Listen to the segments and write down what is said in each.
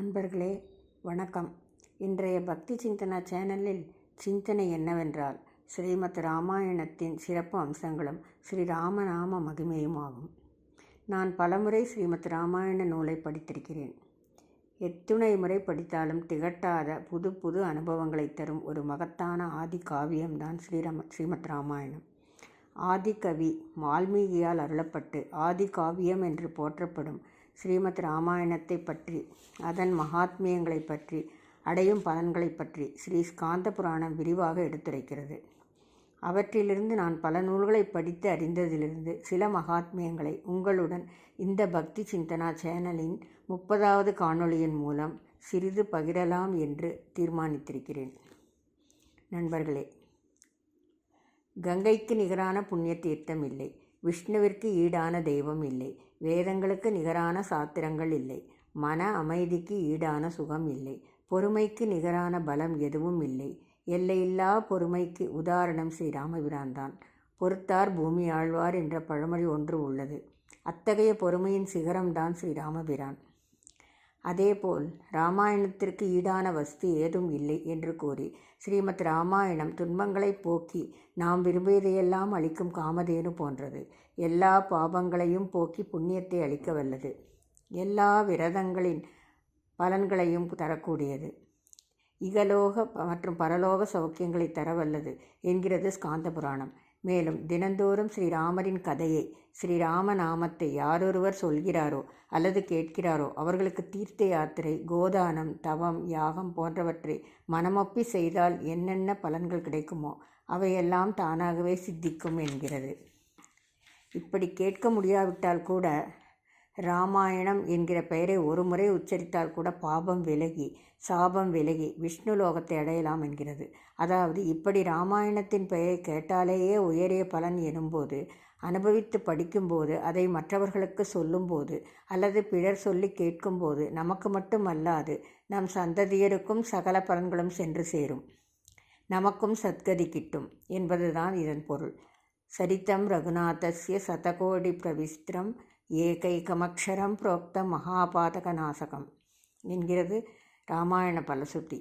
அன்பர்களே வணக்கம். இன்றைய பக்தி சிந்தனா சேனலில் சிந்தனை என்னவென்றால் ஸ்ரீமத் ராமாயணத்தின் சிறப்பு அம்சங்களும் ஸ்ரீராமநாம மகிமையும் ஆகும். நான் பலமுறை ஸ்ரீமத் ராமாயண நூலை படித்திருக்கிறேன். எத்துணை முறை படித்தாலும் திகட்டாத புது புது அனுபவங்களை தரும் ஒரு மகத்தான ஆதி காவியம்தான் ஸ்ரீமத் ராமாயணம். ஆதிகவி வால்மீகியால் அருளப்பட்டு ஆதி காவியம் என்று போற்றப்படும் ஸ்ரீமத் ராமாயணத்தை பற்றி, அதன் மகாத்மியங்களை பற்றி, அடையும் பலன்களை பற்றி ஸ்ரீ ஸ்காந்த புராணம் விரிவாக எடுத்துரைக்கிறது. அவற்றிலிருந்து நான் பல நூல்களை படித்து அறிந்ததிலிருந்து சில மகாத்மியங்களை உங்களுடன் இந்த பக்தி சிந்தனா சேனலின் 30வது காணொளியின் மூலம் சிறிது பகிரலாம் என்று தீர்மானித்திருக்கிறேன். நண்பர்களே, கங்கைக்கு நிகரான புண்ணிய தீர்த்தம் இல்லை, விஷ்ணுவிற்கு ஈடான தெய்வம் இல்லை, வேதங்களுக்கு நிகரான சாத்திரங்கள் இல்லை, மன அமைதிக்கு ஈடான சுகம் இல்லை, பொறுமைக்கு நிகரான பலம் எதுவும் இல்லை. எல்லையில்லா பொறுமைக்கு உதாரணம் ஸ்ரீராமபிரான் தான். பொறுத்தார் பூமி ஆழ்வார் என்ற பழமொழி ஒன்று உள்ளது. அத்தகைய பொறுமையின் சிகரம்தான் ஸ்ரீராமபிரான். அதேபோல் ராமாயணத்திற்கு ஈடான வஸ்து ஏதும் இல்லை என்று கூறி ஸ்ரீமத் ராமாயணம் துன்பங்களை போக்கி நாம் விரும்பியதையெல்லாம் அளிக்கும் காமதேனு போன்றது. எல்லா பாபங்களையும் போக்கி புண்ணியத்தை அளிக்க வல்லது. எல்லா விரதங்களின் பலன்களையும் தரக்கூடியது. இகலோக மற்றும் பரலோக சௌக்கியங்களை தரவல்லது என்கிறது ஸ்காந்த புராணம். மேலும் தினந்தோறும் ஸ்ரீராமரின் கதையை, ஸ்ரீராமநாமத்தை யாரொருவர் சொல்கிறாரோ அல்லது கேட்கிறாரோ அவர்களுக்கு தீர்த்த யாத்திரை, கோதானம், தவம், யாகம் போன்றவற்றை மனமொப்பி செய்தால் என்னென்ன பலன்கள் கிடைக்குமோ அவையெல்லாம் தானாகவே சித்திக்கும் என்கிறது. இப்படி கேட்க முடியாவிட்டால் கூட ராமாயணம் என்கிற பெயரை ஒரு முறை உச்சரித்தால் கூட பாபம் விலகி, சாபம் விலகி விஷ்ணு லோகத்தை அடையலாம் என்கிறது. அதாவது இப்படி ராமாயணத்தின் பெயரை கேட்டாலேயே உயரிய பலன் எனும்போது, அனுபவித்து படிக்கும்போது, அதை மற்றவர்களுக்கு சொல்லும்போது அல்லது பிறர் சொல்லி கேட்கும்போது நமக்கு மட்டும் அல்லாது நம் சந்ததியருக்கும் சகல பலன்களும் சென்று சேரும், நமக்கும் சத்கதி கிட்டும் என்பதுதான் இதன் பொருள். சரித்தம் ரகுநாதஸ்ய சதகோடி பிரவிஸ்திரம் ஏகைகமக்ஷரம் புரோக்த மகாபாதக நாசகம் என்கிறது ராமாயண பலசுத்தி.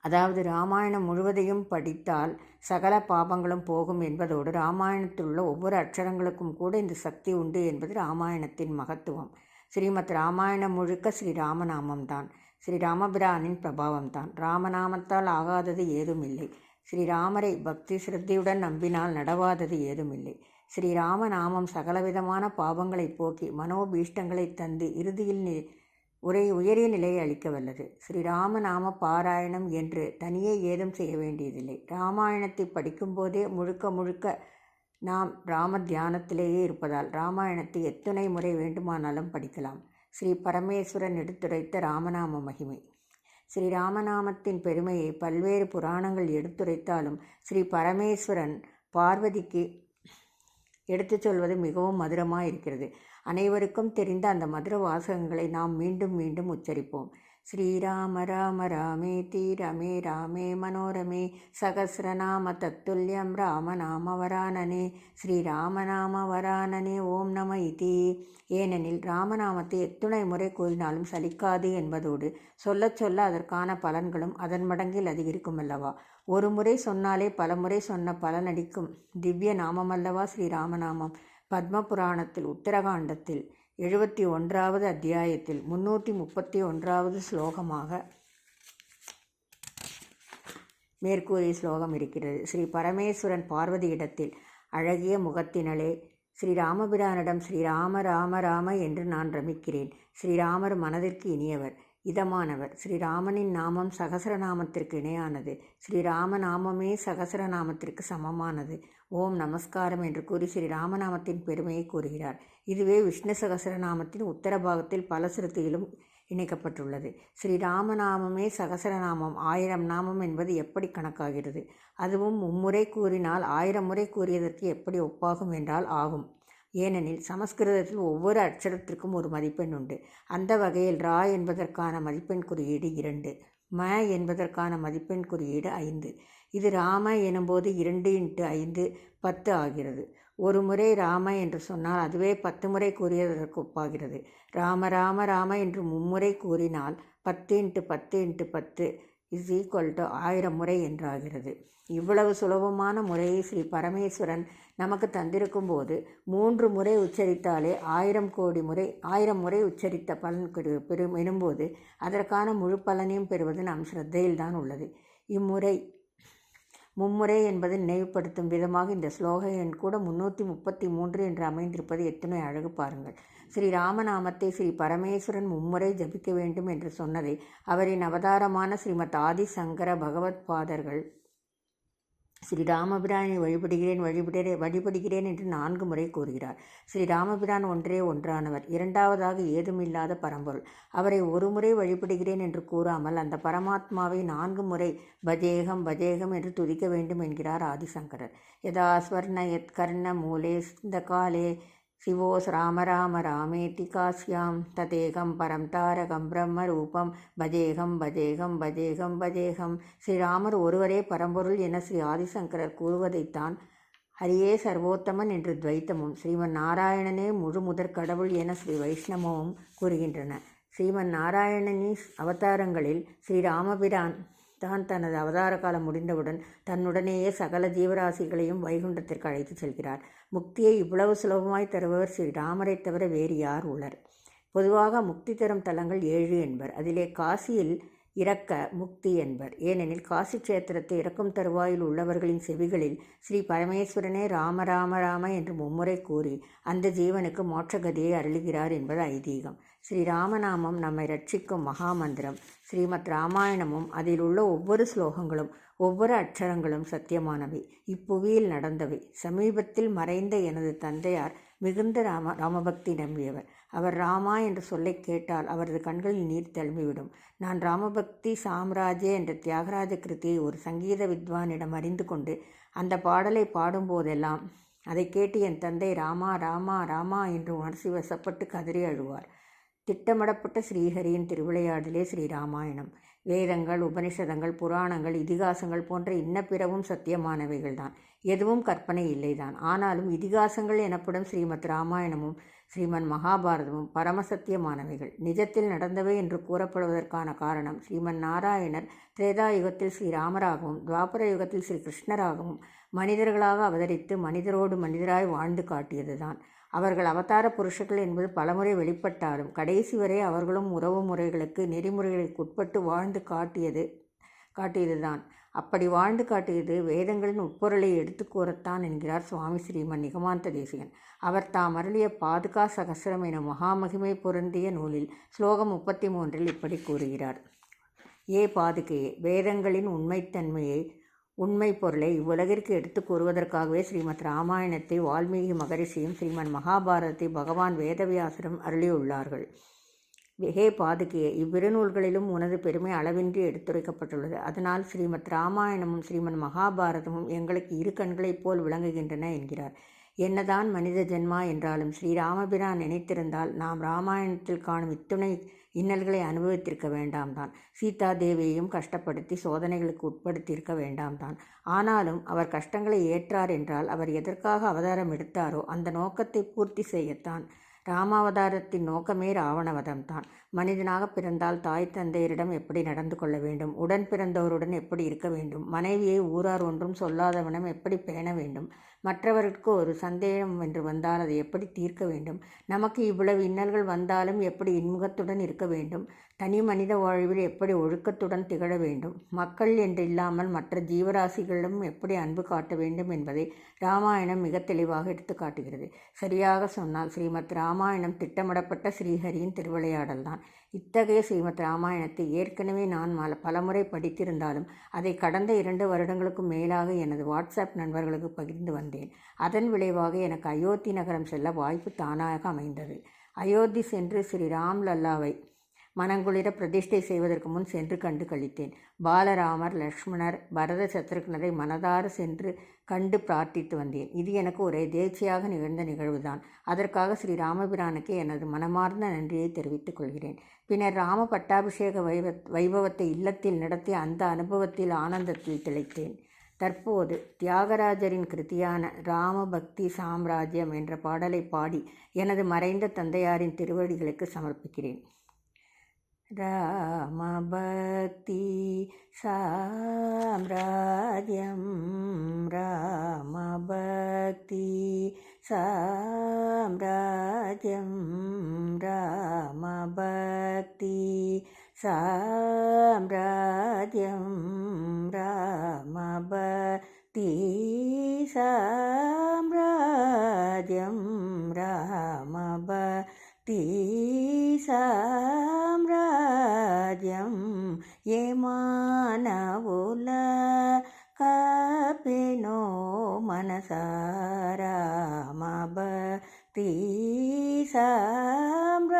அதாவது ராமாயணம் முழுவதையும் படித்தால் சகல பாபங்களும் போகும் என்பதோடு ராமாயணத்தில் உள்ள ஒவ்வொரு அக்ஷரங்களுக்கும் கூட இந்த சக்தி உண்டு என்பது ராமாயணத்தின் மகத்துவம். ஸ்ரீமத் ராமாயணம் முழுக்க ஸ்ரீராமநாமம்தான், ஸ்ரீராமபிரானின் பிரபாவம்தான். ராமநாமத்தால் ஆகாதது ஏதுமில்லை. ஸ்ரீராமரை பக்தி சிரத்தையுடன் நம்பினால் நடவாதது ஏதுமில்லை. ஸ்ரீராமநாமம் சகலவிதமான பாவங்களை போக்கி மனோபீஷ்டங்களை தந்து இறுதியில் உயரிய நிலையை அளிக்க வல்லது. ஸ்ரீராமநாம பாராயணம் என்று தனியே ஏதும் செய்ய வேண்டியதில்லை. ராமாயணத்தை படிக்கும்போதே முழுக்க முழுக்க நாம் ராம தியானத்திலேயே இருப்பதால் ராமாயணத்தை எத்தனை முறை வேண்டுமானாலும் படிக்கலாம். ஸ்ரீ பரமேஸ்வரன் எடுத்துரைத்த ராமநாம மகிமை. ஸ்ரீராமநாமத்தின் பெருமையை பல்வேறு புராணங்கள் எடுத்துரைத்தாலும் ஸ்ரீ பரமேஸ்வரன் பார்வதிக்கு எடுத்துச் சொல்வது மிகவும் மதுரமாக இருக்கிறது. அனைவருக்கும் தெரிந்த அந்த மதுர வாசகங்களை நாம் மீண்டும் மீண்டும் உச்சரிப்போம். ஸ்ரீராம ராம ராமேதி ரமே ராமே மனோரமே சகஸ்ரநாம தத்துல்யம் ராமநாம வரானனே ஸ்ரீராமநாம வரானனே ஓம் நம இதி. ஏனெனில் ராமநாமத்தை எத்துணை முறை கூறினாலும் சலிக்காது என்பதோடு சொல்ல சொல்ல அதற்கான பலன்களும் அதன் மடங்கில் அதிகரிக்கும் அல்லவா. ஒரு முறை சொன்னாலே பல முறை சொன்ன பலனடிக்கும் திவ்ய நாமமல்லவா ஸ்ரீராமநாமம். பத்ம புராணத்தில் உத்தரகாண்டத்தில் 71வது அத்தியாயத்தில் 331வது ஸ்லோகமாக மேற்கூறிய ஸ்லோகம் இருக்கிறது. ஸ்ரீ பரமேஸ்வரன் பார்வதியிடத்தில் அழகிய முகத்தினளே, ஸ்ரீராமபிரானிடம் ஸ்ரீராம ராம ராம என்று நான் ரமிக்கிறேன். ஸ்ரீராமர் மனதிற்கு இனியவர், இதமானவர். ஸ்ரீராமனின் நாமம் சகசரநாமத்திற்கு இணையானது. ஸ்ரீராமநாமமே சகசரநாமத்திற்கு சமமானது. ஓம் நமஸ்காரம் என்று கூறி ஸ்ரீராமநாமத்தின் பெருமையை கூறுகிறார். இதுவே விஷ்ணு சகசரநாமத்தின் உத்தர பாகத்தில் பல சிறுத்தியிலும் இணைக்கப்பட்டுள்ளது. ஸ்ரீராமநாமமே சகசரநாமம் 1000 நாமம் என்பது எப்படி கணக்காகிறது? அதுவும் மும்முறை கூறினால் 1000 முறை கூறியதற்கு எப்படி ஒப்பாகும் என்றால் ஆகும். ஏனெனில் சமஸ்கிருதத்தில் ஒவ்வொரு அட்சரத்திற்கும் ஒரு மதிப்பெண் உண்டு. அந்த வகையில் ரா என்பதற்கான மதிப்பெண் குறியீடு 2, ம என்பதற்கான மதிப்பெண் குறியீடு 5. இது ராம எனும்போது 2 × 5 10 ஆகிறது. ஒரு முறை ராம என்று சொன்னால் அதுவே 10 முறை கூறியதற்கு ஒப்பாகிறது. ராம ராம ராம என்று மும்முறை கூறினால் 10 × 10 × 10 1000 முறை என்றாகிறது. இவ்வளவு சுலபமான முறையை ஸ்ரீ பரமேஸ்வரன் நமக்கு தந்திருக்கும் போது 3 முறை உச்சரித்தாலே 1000 முறை உச்சரித்த பலன் பெறும் எனும்போது அதற்கான முழு பலனையும் பெறுவது நம் ஸ்ரத்தையில்தான் உள்ளது. மும்முறை என்பதை நினைவுபடுத்தும் விதமாக இந்த ஸ்லோக எண் கூட 333 என்று அமைந்திருப்பது எத்தனை அழகு பாருங்கள். ஸ்ரீ ராமநாமத்தை ஸ்ரீ பரமேஸ்வரன் மும்முறை ஜபிக்க வேண்டும் என்று சொன்னதை அவரின் அவதாரமான ஸ்ரீமத் ஆதி சங்கர பகவத் பாதர்கள் ஸ்ரீ ராமபிரானை வழிபடுகிறேன் என்று 4 முறை கூறுகிறார். ஸ்ரீ ராமபிரான் ஒன்றே ஒன்றானவர், இரண்டாவதாக ஏதுமில்லாத பரம்பொருள். அவரை ஒரு முறை வழிபடுகிறேன் என்று கூறாமல் அந்த பரமாத்மாவை 4 முறை பஜேகம் பஜேகம் என்று துதிக்க வேண்டும் என்கிறார் ஆதிசங்கரர். யதா ஸ்வர்ண யத் கர்ண மூலே இந்த காலே சிவோஸ் ராம ராம ராமேதி காஸ்யாம் ததேகம் பரம் தாரகம் பிரம்ம ரூபம் பஜேகம் பஜேகம் பஜேகம் பஜேகம். ஸ்ரீராமர் ஒருவரே பரம்பொருள் என ஸ்ரீ ஆதிசங்கரர் கூறுவதைத்தான் ஹரியே சர்வோத்தமன் என்று துவைத்தமும், ஸ்ரீமன் நாராயணனே முழு முதற் கடவுள் என ஸ்ரீ வைஷ்ணவமும் கூறுகின்றன. ஸ்ரீமன் நாராயணனின் அவதாரங்களில் ஸ்ரீராமபிரான் தான் தனது அவதார காலம் முடிந்தவுடன் தன்னுடனேயே சகல ஜீவராசிகளையும் வைகுண்டத்திற்கு அழைத்து செல்கிறார். முக்தியை இவ்வளவு சுலபமாய் தருபவர் ஸ்ரீராமரை தவிர வேறு யார் உள்ளர்? பொதுவாக முக்தி தரும் தலங்கள் 7 என்பர். அதிலே காசியில் இறக்க முக்தி என்பர். ஏனெனில் காசி கஷேத்திரத்தை இறக்கும் தருவாயில் உள்ளவர்களின் செவிகளில் ஸ்ரீ பரமேஸ்வரனே ராம ராம ராம என்று மும்முறை கூறி அந்த ஜீவனுக்கு மோட்சகதியை அருளுகிறார் என்பது ஐதீகம். ஸ்ரீராமநாமம் நம்மை ரட்சிக்கும் மகாமந்திரம். ஸ்ரீமத் ராமாயணமும் அதில் உள்ள ஒவ்வொரு ஸ்லோகங்களும் ஒவ்வொரு அட்சரங்களும் சத்தியமானவை, இப்புவியில் நடந்தவை. சமீபத்தில் மறைந்த எனது தந்தையார் மிகுந்த ராமபக்தி நம்பியவர். அவர் ராமா என்ற சொல்லை கேட்டால் அவரது கண்களில் நீர் தழும்பிவிடும். நான் ராமபக்தி சாம்ராஜ்ய என்ற தியாகராஜ கிருதியை ஒரு சங்கீத வித்வானிடம் அறிந்து கொண்டு அந்த பாடலை பாடும்போதெல்லாம் அதை கேட்டு என் தந்தை ராமா ராமா ராமா என்று உணர்ச்சி வசப்பட்டு கதறி அழுவார். திட்டமிடப்பட்ட ஸ்ரீஹரியின் திருவிளையாடலே ஸ்ரீராமாயணம். வேதங்கள், உபனிஷதங்கள், புராணங்கள், இதிகாசங்கள் போன்ற இன்னப்பிறவும் சத்தியமானவைகள்தான். எதுவும் கற்பனை இல்லைதான். ஆனாலும் இதிகாசங்கள் எனப்படும் ஸ்ரீமத் ராமாயணமும் ஸ்ரீமன் மகாபாரதமும் பரமசத்தியமானவைகள், நிஜத்தில் நடந்தவை என்று கூறப்படுவதற்கான காரணம் ஸ்ரீமன் நாராயணர் திரேதாயுகத்தில் ஸ்ரீராமராகவும் துவாபர யுகத்தில் ஸ்ரீ கிருஷ்ணராகவும் மனிதர்களாக அவதரித்து மனிதரோடு மனிதராய் வாழ்ந்து காட்டியதுதான். அவர்கள் அவதார புருஷர்கள் என்பது பலமுறை வெளிப்பட்டாலும் கடைசி வரை அவர்களும் உறவு முறைகளுக்கு நெறிமுறைகளுக்கு உட்பட்டு வாழ்ந்து காட்டியதுதான். அப்படி வாழ்ந்து காட்டியது வேதங்களின் உட்பொருளை எடுத்து கூறத்தான் என்கிறார் சுவாமி ஸ்ரீமன் நிகமாந்த தேசிகன். அவர் தாம் அருளிய பாதுகா சகசிரம் எனும் மகாமகிமை பொருந்திய நூலில் ஸ்லோகம் 33 இப்படி கூறுகிறார். ஏ பாதுகையே, வேதங்களின் உண்மை பொருளை இவ்வுலகிற்கு எடுத்து கூறுவதற்காகவே ஸ்ரீமத் ராமாயணத்தை வால்மீகி மகரிஷியும் ஸ்ரீமன் மகாபாரதத்தை பகவான் வேதவியாசரும் அருளியுள்ளார்கள். ஹே பாதுகையே, இவ்விரு நூல்களிலும் உனது பெருமை அளவின்றி எடுத்துரைக்கப்பட்டுள்ளது. அதனால் ஸ்ரீமத் ராமாயணமும் ஸ்ரீமன் மகாபாரதமும் எங்களுக்கு இரு கண்களைப் போல் விளங்குகின்றன என்கிறார். என்னதான் மனித ஜென்மா என்றாலும் ஸ்ரீராமபிரான் நினைத்திருந்தால் நாம் ராமாயணத்தில் காணும் இத்துணை இன்னல்களை அனுபவித்திருக்க வேண்டாம் தான். சீதா தேவியையும் கஷ்டப்படுத்தி சோதனைகளுக்கு உட்படுத்தியிருக்க வேண்டாம் தான். ஆனாலும் அவர் கஷ்டங்களை ஏற்றார் என்றால் அவர் எதற்காக அவதாரம் எடுத்தாரோ அந்த நோக்கத்தை பூர்த்தி செய்யத்தான். ராமாவதாரத்தின் நோக்கமே ராவணவதம்தான். மனிதனாக பிறந்தால் தாய் தந்தையரிடம் எப்படி நடந்து கொள்ள வேண்டும், உடன் பிறந்தவருடன் எப்படி இருக்க வேண்டும், மனைவியை ஊரார் ஒன்றும் சொல்லாதவனம் எப்படி பேண வேண்டும், மற்றவர்களுக்கு ஒரு சந்தேகம் என்று வந்தால் அதை எப்படி தீர்க்க வேண்டும், நமக்கு இவ்வளவு இன்னல்கள் வந்தாலும் எப்படி இன்முகத்துடன் இருக்க வேண்டும், தனி மனித வாழ்வில் எப்படி ஒழுக்கத்துடன் திகழ வேண்டும், மக்கள் என்று இல்லாமல் மற்ற ஜீவராசிகளிடம் எப்படி அன்பு காட்ட வேண்டும் என்பதை ராமாயணம் மிக தெளிவாக எடுத்து காட்டுகிறது. சரியாக சொன்னால் ஸ்ரீமத் ராமாயணம் திட்டமிடப்பட்ட ஸ்ரீஹரியின் திருவிளையாடல்தான். இத்தகைய ஸ்ரீமத் ராமாயணத்தை ஏற்கனவே நான் பலமுறை படித்திருந்தாலும் அதை கடந்த 2 வருடங்களுக்கும் மேலாக எனது வாட்ஸ்அப் நண்பர்களுக்கு பகிர்ந்து வந்தேன். அதன் விளைவாக எனக்கு அயோத்தி நகரம் செல்ல வாய்ப்பு தானாக அமைந்தது. அயோத்தி சென்று ஸ்ரீ ராம்லல்லாவை மனங்குளிர பிரதிஷ்டை செய்வதற்கு முன் சென்று கண்டு கழித்தேன். பாலராமர், லக்ஷ்மணர், பரத சத்ருக்னரை மனதார சென்று கண்டு பிரார்த்தித்து வந்தேன். இது எனக்கு ஒரு எதேச்சையாக நிகழ்ந்த நிகழ்வுதான். அதற்காக ஸ்ரீ ராமபிரானுக்கு எனது மனமார்ந்த நன்றியை தெரிவித்துக் கொள்கிறேன். பின்னர் ராம பட்டாபிஷேக வைபவத்தை இல்லத்தில் நடத்தி அந்த அனுபவத்தில் ஆனந்தத்தில் திளைத்தேன். தற்போது தியாகராஜரின் கிருதியான ராமபக்தி சாம்ராஜ்யம் என்ற பாடலை பாடி எனது மறைந்த தந்தையாரின் திருவடிகளுக்கு சமர்ப்பிக்கிறேன். ராமபக்தி சாம்ராஜ்யம் ராமபக்தி சாம்ராஜ்யம் ராமபக்தி சாம்ராஜ்யம் ராமபக்தி சாம்ராஜ்யம் ராமபக்தி சாம்ராஜ்யம் ఏమానవుల కపెనో మనసారా రామభక్తి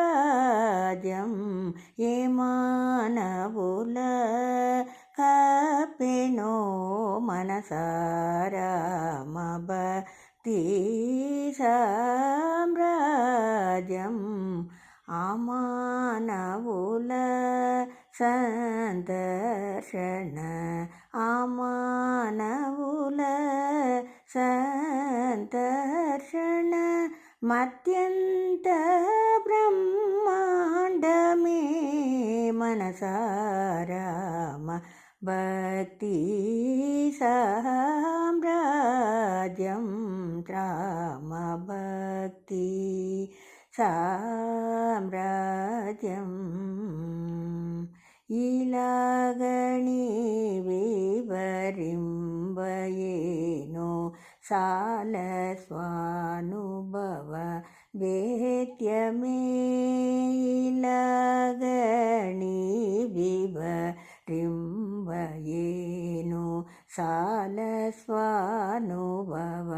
సామ్రాజ్యం ఏమానవుల కపెనో మనసారా రామభక్తి సామ్రాజ్యం ఆమానవుల సందర్శన ఆమానవుల సందర్శన మత్యంత బ్రహ్మాండమే మనసారామ భక్తి సామ్రాజ్యం రామ భక్తి సామ్రాజ్యం ఇలాగని వివరింబయేనో సాల స్వానుభవ వేద్యమే ఇలాగని వివరింబయేనో సాల స్వానుభవ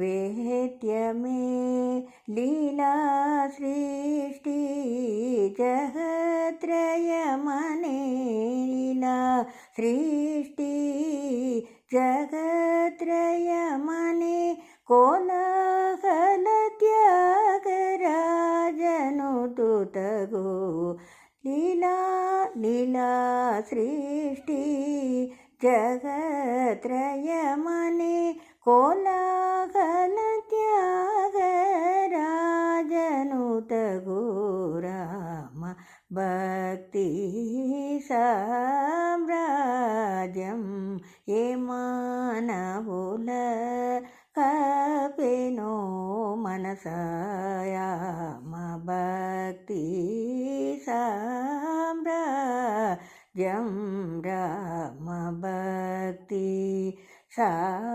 వేద్యమే లీలా సృష్టి జగత్రయమనే లీలా సృష్టి జగత్రయమనే కోలాహల త్యాగరాజను తుతగో లీలా లీలా సృష్టి జగత్రయమనే కోలాహల త్యాగరాజను తగో రామ భక్తి సామ్రాజ్యం ఏమానవుల కపెనో మనసాయామ భక్తి సామ్రాజ్యం రామ భక్తి సామ్రాజ్యం